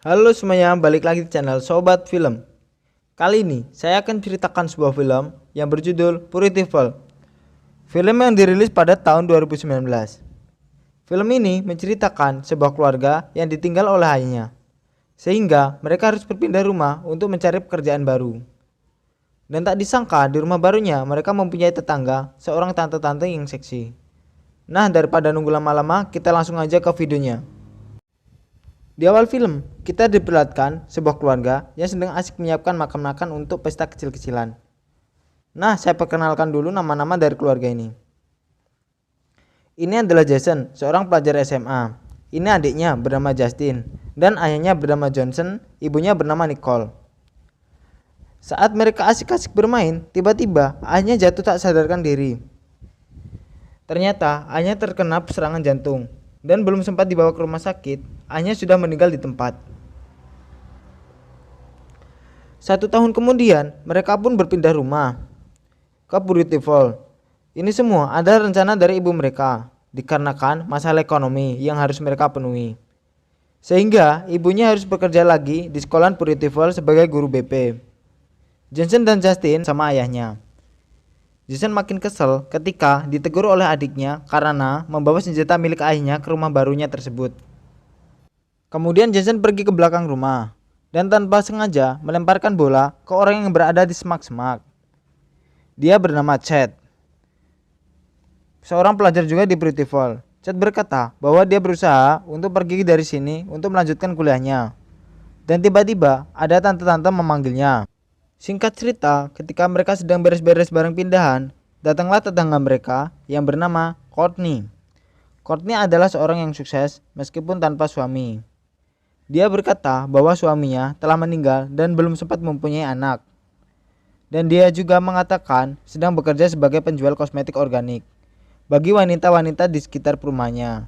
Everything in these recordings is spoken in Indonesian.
Halo semuanya, balik lagi di channel Sobat Film. Kali ini saya akan ceritakan sebuah film yang berjudul Puritiful. Film yang dirilis pada tahun 2019. Film ini menceritakan sebuah keluarga yang ditinggal oleh ayahnya, sehingga mereka harus berpindah rumah untuk mencari pekerjaan baru. Dan tak disangka di rumah barunya mereka mempunyai tetangga, seorang tante-tante yang seksi. Nah, daripada nunggu lama-lama, kita langsung aja ke videonya. Di awal film, kita diperlihatkan sebuah keluarga yang sedang asik menyiapkan makan-makan untuk pesta kecil-kecilan. Nah, saya perkenalkan dulu nama-nama dari keluarga ini. Ini adalah Jason, seorang pelajar SMA. Ini adiknya bernama Justin, dan ayahnya bernama Johnson, ibunya bernama Nicole. Saat mereka asik-asik bermain, tiba-tiba ayahnya jatuh tak sadarkan diri. Ternyata ayahnya terkena serangan jantung, dan belum sempat dibawa ke rumah sakit, ayahnya sudah meninggal di tempat. 1 tahun kemudian, mereka pun berpindah rumah ke Puritiful. Ini semua ada rencana dari ibu mereka, dikarenakan masalah ekonomi yang harus mereka penuhi. Sehingga ibunya harus bekerja lagi di sekolah Puritiful sebagai guru BP. Johnson dan Justin sama ayahnya. Jason makin kesel ketika ditegur oleh adiknya karena membawa senjata milik ayahnya ke rumah barunya tersebut. Kemudian Jason pergi ke belakang rumah dan tanpa sengaja melemparkan bola ke orang yang berada di semak-semak. Dia bernama Chad, seorang pelajar juga di Puritiful. Chad berkata bahwa dia berusaha untuk pergi dari sini untuk melanjutkan kuliahnya. Dan tiba-tiba ada tante-tante memanggilnya. Singkat cerita, ketika mereka sedang beres-beres barang pindahan, datanglah tetangga mereka yang bernama Courtney. Courtney adalah seorang yang sukses meskipun tanpa suami. Dia berkata bahwa suaminya telah meninggal dan belum sempat mempunyai anak. Dan dia juga mengatakan sedang bekerja sebagai penjual kosmetik organik bagi wanita-wanita di sekitar perumahannya.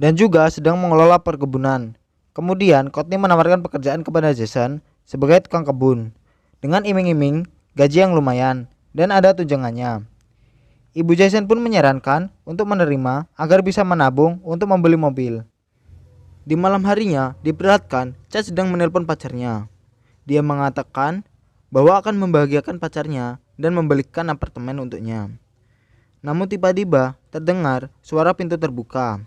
Dan juga sedang mengelola perkebunan. Kemudian Courtney menawarkan pekerjaan kepada Jason sebagai tukang kebun, dengan iming-iming gaji yang lumayan dan ada tunjangannya. Ibu Jason pun menyarankan untuk menerima agar bisa menabung untuk membeli mobil. Di malam harinya diperlihatkan Chad sedang menelpon pacarnya. Dia mengatakan bahwa akan membahagiakan pacarnya dan membelikan apartemen untuknya. Namun tiba-tiba terdengar suara pintu terbuka.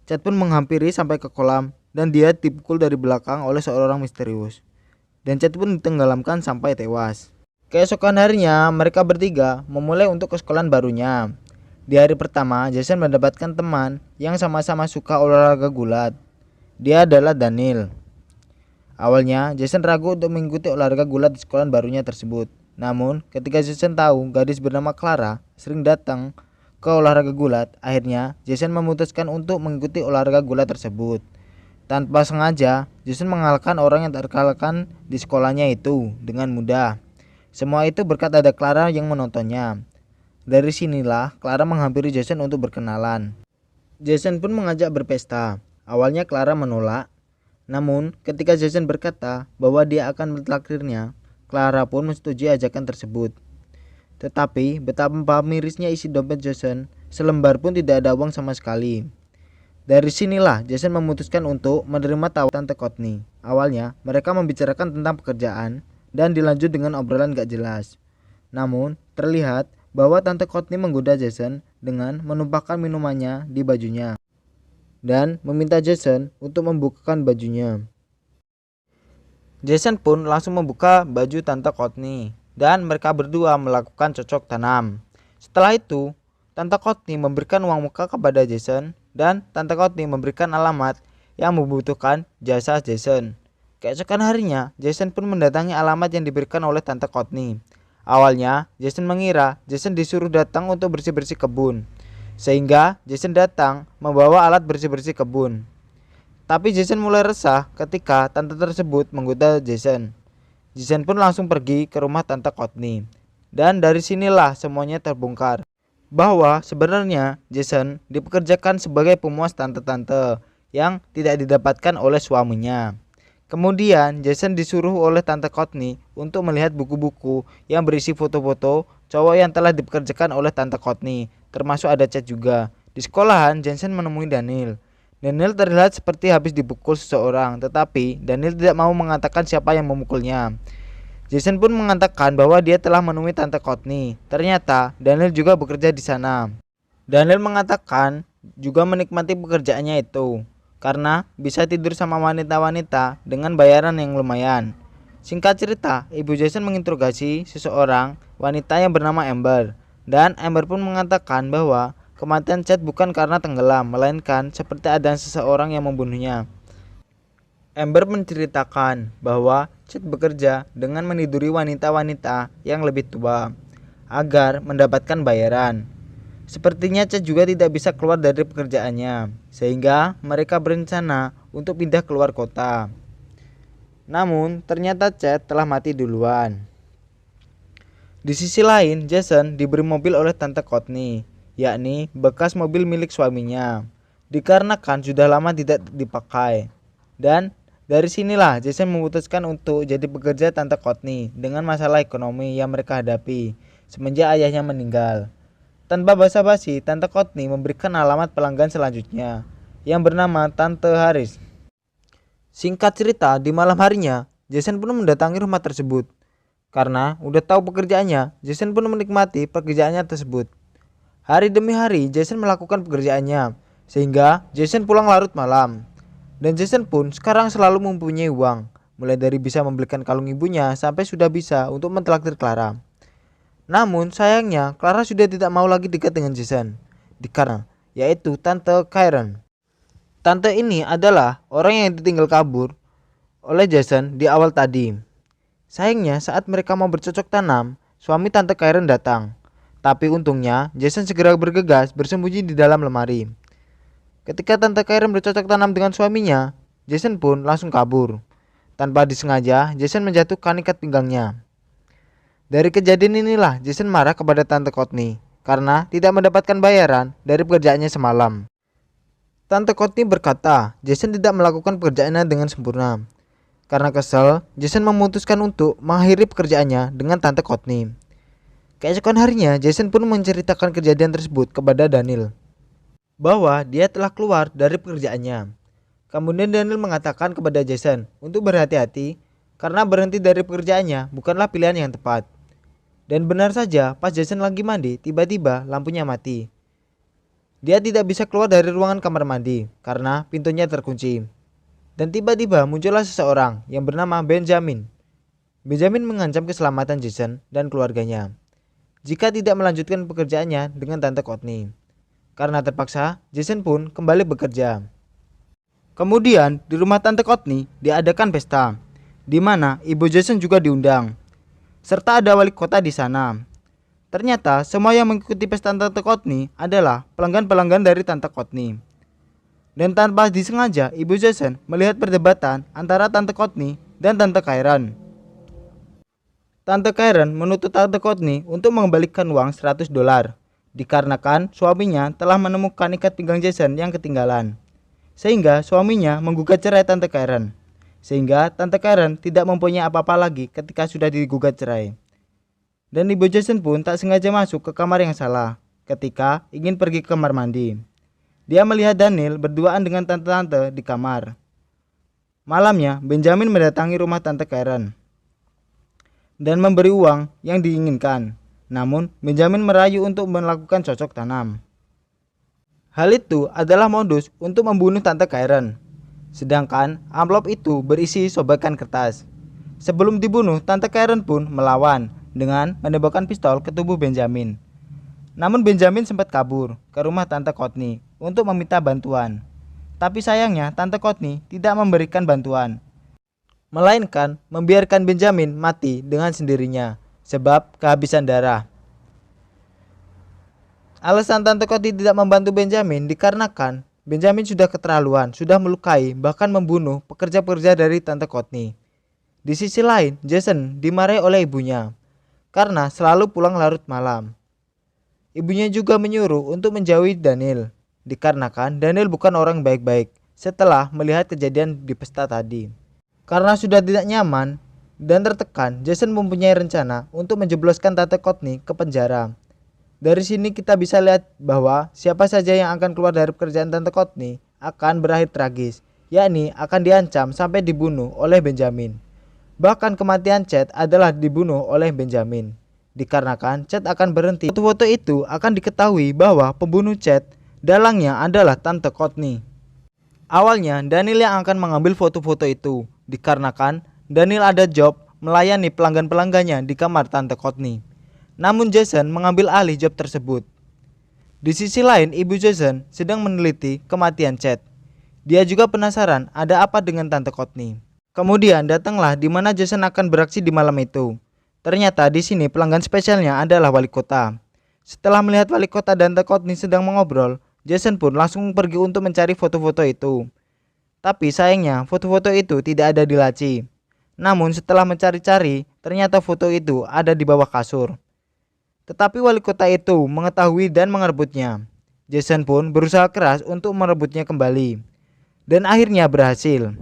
Chad pun menghampiri sampai ke kolam dan dia dipukul dari belakang oleh seorang misterius. Dan Chad pun ditenggelamkan sampai tewas. Keesokan harinya mereka bertiga memulai untuk ke sekolah barunya. Di hari pertama Jason mendapatkan teman yang sama-sama suka olahraga gulat. Dia adalah Daniel. Awalnya Jason ragu untuk mengikuti olahraga gulat di sekolah barunya tersebut. Namun ketika Jason tahu gadis bernama Clara sering datang ke olahraga gulat, akhirnya Jason memutuskan untuk mengikuti olahraga gulat tersebut. Tanpa sengaja, Jason mengalahkan orang yang terkalahkan di sekolahnya itu dengan mudah. Semua itu berkat ada Clara yang menontonnya. Dari sinilah Clara menghampiri Jason untuk berkenalan. Jason pun mengajak berpesta. Awalnya Clara menolak. Namun ketika Jason berkata bahwa dia akan mentraktirnya, Clara pun menyetujui ajakan tersebut. Tetapi betapa mirisnya isi dompet Jason, selembar pun tidak ada uang sama sekali. Dari sinilah Jason memutuskan untuk menerima tawaran Tante Courtney. Awalnya mereka membicarakan tentang pekerjaan dan dilanjut dengan obrolan gak jelas. Namun terlihat bahwa Tante Courtney menggoda Jason dengan menumpahkan minumannya di bajunya dan meminta Jason untuk membukakan bajunya. Jason pun langsung membuka baju Tante Courtney dan mereka berdua melakukan cocok tanam. Setelah itu Tante Courtney memberikan uang muka kepada Jason dan Tante Courtney memberikan alamat yang membutuhkan jasa Jason. Keesokan harinya, Jason pun mendatangi alamat yang diberikan oleh Tante Courtney. Awalnya, Jason mengira Jason disuruh datang untuk bersih-bersih kebun. Sehingga Jason datang membawa alat bersih-bersih kebun. Tapi Jason mulai resah ketika tante tersebut menggoda Jason. Jason pun langsung pergi ke rumah Tante Courtney. Dan dari sinilah semuanya terbongkar, bahwa sebenarnya Jason dipekerjakan sebagai pemuas tante-tante yang tidak didapatkan oleh suaminya. Kemudian Jason disuruh oleh Tante Courtney untuk melihat buku-buku yang berisi foto-foto cowok yang telah dipekerjakan oleh Tante Courtney, termasuk ada Chad juga. Di sekolahan Jason menemui Daniel. Daniel terlihat seperti habis dipukul seseorang, tetapi Daniel tidak mau mengatakan siapa yang memukulnya. Jason pun mengatakan bahwa dia telah menemui Tante Courtney. Ternyata Daniel juga bekerja di sana. Daniel mengatakan juga menikmati pekerjaannya itu karena bisa tidur sama wanita-wanita dengan bayaran yang lumayan. Singkat cerita, ibu Jason menginterogasi seseorang wanita yang bernama Amber, dan Amber pun mengatakan bahwa kematian Chad bukan karena tenggelam, melainkan seperti ada seseorang yang membunuhnya. Amber menceritakan bahwa Chad bekerja dengan meniduri wanita-wanita yang lebih tua agar mendapatkan bayaran. Sepertinya Chad juga tidak bisa keluar dari pekerjaannya, sehingga mereka berencana untuk pindah keluar kota. Namun, ternyata Chad telah mati duluan. Di sisi lain, Jason diberi mobil oleh Tante Courtney, yakni bekas mobil milik suaminya, dikarenakan sudah lama tidak dipakai. Dan dari sinilah Jason memutuskan untuk jadi pekerja Tante Courtney dengan masalah ekonomi yang mereka hadapi semenjak ayahnya meninggal. Tanpa basa-basi, Tante Courtney memberikan alamat pelanggan selanjutnya yang bernama Tante Harris. Singkat cerita, di malam harinya, Jason pun mendatangi rumah tersebut. Karena udah tahu pekerjaannya, Jason pun menikmati pekerjaannya tersebut. Hari demi hari, Jason melakukan pekerjaannya, sehingga Jason pulang larut malam. Dan Jason pun sekarang selalu mempunyai uang, mulai dari bisa membelikan kalung ibunya sampai sudah bisa untuk mentraktir Clara. Namun sayangnya Clara sudah tidak mau lagi dekat dengan Jason, yaitu Tante Karen. Tante ini adalah orang yang ditinggal kabur oleh Jason di awal tadi. Sayangnya saat mereka mau bercocok tanam, suami Tante Karen datang. Tapi untungnya Jason segera bergegas bersembunyi di dalam lemari. Ketika Tante Karen bercocok tanam dengan suaminya, Jason pun langsung kabur. Tanpa disengaja, Jason menjatuhkan ikat pinggangnya. Dari kejadian inilah Jason marah kepada Tante Courtney karena tidak mendapatkan bayaran dari pekerjaannya semalam. Tante Courtney berkata Jason tidak melakukan pekerjaannya dengan sempurna. Karena kesal, Jason memutuskan untuk mengakhiri pekerjaannya dengan Tante Courtney. Keesokan harinya, Jason pun menceritakan kejadian tersebut kepada Daniel, bahwa dia telah keluar dari pekerjaannya. Kemudian Daniel mengatakan kepada Jason untuk berhati-hati karena berhenti dari pekerjaannya bukanlah pilihan yang tepat. Dan benar saja, pas Jason lagi mandi, tiba-tiba lampunya mati. Dia tidak bisa keluar dari ruangan kamar mandi karena pintunya terkunci. Dan tiba-tiba muncullah seseorang yang bernama Benjamin. Benjamin mengancam keselamatan Jason dan keluarganya jika tidak melanjutkan pekerjaannya dengan Tante Courtney. Karena terpaksa, Jason pun kembali bekerja. Kemudian di rumah Tante Courtney diadakan pesta, di mana ibu Jason juga diundang, serta ada wali kota di sana. Ternyata semua yang mengikuti pesta Tante Courtney adalah pelanggan-pelanggan dari Tante Courtney. Dan tanpa disengaja, ibu Jason melihat perdebatan antara Tante Courtney dan Tante Karen. Tante Karen menuntut Tante Courtney untuk mengembalikan uang $100 dikarenakan suaminya telah menemukan ikat pinggang Jason yang ketinggalan. Sehingga suaminya menggugat cerai Tante Karen. Sehingga Tante Karen tidak mempunyai apa-apa lagi ketika sudah digugat cerai. Dan ibu Jason pun tak sengaja masuk ke kamar yang salah ketika ingin pergi ke kamar mandi. Dia melihat Daniel berduaan dengan tante-tante di kamar. Malamnya, Benjamin mendatangi rumah Tante Karen dan memberi uang yang diinginkan. Namun, Benjamin merayu untuk melakukan cocok tanam. Hal itu adalah modus untuk membunuh Tante Karen. Sedangkan amplop itu berisi sobekan kertas. Sebelum dibunuh, Tante Karen pun melawan dengan menembakkan pistol ke tubuh Benjamin. Namun Benjamin sempat kabur ke rumah Tante Courtney untuk meminta bantuan. Tapi sayangnya Tante Courtney tidak memberikan bantuan, melainkan membiarkan Benjamin mati dengan sendirinya sebab kehabisan darah. Alasan Tante Courtney tidak membantu Benjamin dikarenakan Benjamin sudah keterlaluan, sudah melukai bahkan membunuh pekerja-pekerja dari Tante Courtney. Di sisi lain, Jason dimarahi oleh ibunya karena selalu pulang larut malam. Ibunya juga menyuruh untuk menjauhi Daniel dikarenakan Daniel bukan orang baik-baik setelah melihat kejadian di pesta tadi. Karena sudah tidak nyaman dan tertekan, Jason mempunyai rencana untuk menjebloskan Tante Courtney ke penjara. Dari sini kita bisa lihat bahwa siapa saja yang akan keluar dari pekerjaan Tante Courtney akan berakhir tragis, yakni akan diancam sampai dibunuh oleh Benjamin. Bahkan kematian Chad adalah dibunuh oleh Benjamin, dikarenakan Chad akan berhenti. Foto-foto itu akan diketahui bahwa pembunuh Chad dalangnya adalah Tante Courtney. Awalnya Daniel yang akan mengambil foto-foto itu, dikarenakan Daniel ada job melayani pelanggan-pelanggannya di kamar Tante Courtney. Namun Jason mengambil alih job tersebut. Di sisi lain, ibu Jason sedang meneliti kematian Chad. Dia juga penasaran ada apa dengan Tante Courtney. Kemudian datanglah di mana Jason akan beraksi di malam itu. Ternyata di sini pelanggan spesialnya adalah wali kota. Setelah melihat wali kota dan Tante Courtney sedang mengobrol, Jason pun langsung pergi untuk mencari foto-foto itu. Tapi sayangnya foto-foto itu tidak ada di laci. Namun setelah mencari-cari, ternyata foto itu ada di bawah kasur. Tetapi wali kota itu mengetahui dan merebutnya. Jason pun berusaha keras untuk merebutnya kembali. Dan akhirnya berhasil.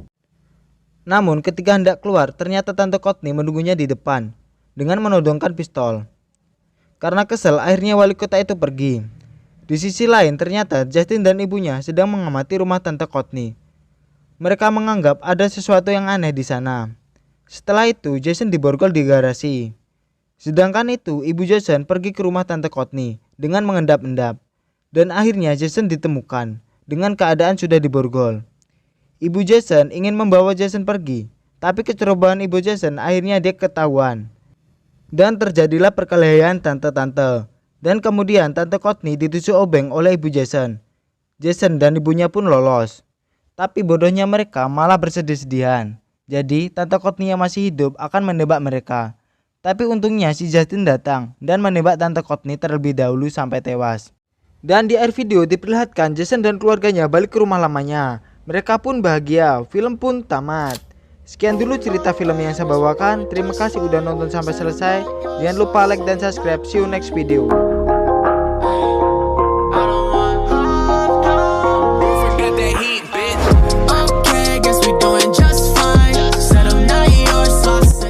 Namun ketika hendak keluar, ternyata Tante Courtney menunggunya di depan dengan menodongkan pistol. Karena kesal, akhirnya wali kota itu pergi. Di sisi lain, ternyata Justin dan ibunya sedang mengamati rumah Tante Courtney. Mereka menganggap ada sesuatu yang aneh di sana. Setelah itu, Jason diborgol di garasi. Sedangkan itu, ibu Jason pergi ke rumah Tante Courtney dengan mengendap-endap. Dan akhirnya Jason ditemukan dengan keadaan sudah diborgol. Ibu Jason ingin membawa Jason pergi, tapi kecerobohan ibu Jason akhirnya dia ketahuan. Dan terjadilah perkelahian tante-tante. Dan kemudian Tante Courtney ditusuk obeng oleh ibu Jason. Jason dan ibunya pun lolos. Tapi bodohnya mereka malah bersedih-sedihan. Jadi Tante Courtney yang masih hidup akan menebak mereka. Tapi untungnya si Justin datang dan menembak Tante Courtney terlebih dahulu sampai tewas. Dan di akhir video diperlihatkan Jason dan keluarganya balik ke rumah lamanya. Mereka pun bahagia, film pun tamat. Sekian dulu cerita film yang saya bawakan. Terima kasih udah nonton sampai selesai. Jangan lupa like dan subscribe. See you next video.